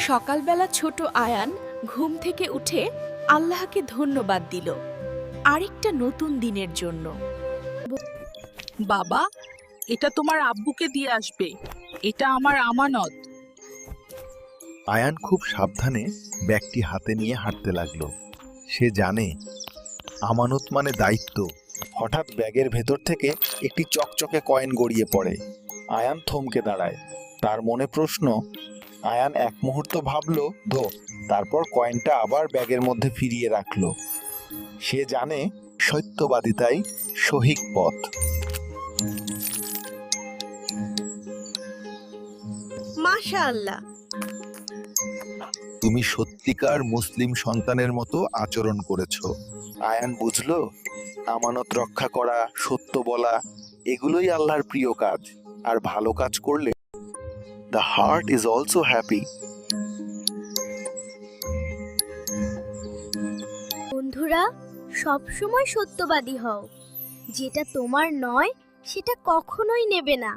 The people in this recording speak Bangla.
সকালবেলা ছোট আয়ান ঘুম থেকে উঠে আল্লাহকে ধন্যবাদ দিল আরেকটা নতুন দিনের জন্য। বাবা, এটা তোমার আব্বুকে দিয়ে আসবে, এটা আমার আমানত। আয়ান খুব সাবধানে ব্যাগটি হাতে নিয়ে হাঁটতে লাগলো। সে জানে আমানত মানে দায়িত্ব। হঠাৎ ব্যাগের ভেতর থেকে একটি চকচকে কয়েন গড়িয়ে পড়ে। আয়ান থমকে দাঁড়ায়। তার মনে প্রশ্ন। আয়ান এক মুহূর্ত ভাবল তারপর কয়েনটা আবার ব্যাগের মধ্যে ফিরিয়ে রাখলো। সে জানে সত্যবাদিতাই সহিক পথ। মাশাআল্লাহ, তুমি সত্যিকার মুসলিম সন্তানের মতো আচরণ করেছো। আয়ান বুঝলো আমানত রক্ষা করা, সত্য বলা, এগুলোই আল্লাহর প্রিয় কাজ। আর ভালো কাজ করলে the heart is also happy. বন্ধুরা, সবসময় সত্যবাদী হও। যেটা তোমার নয় সেটা কখনোই নেবে না।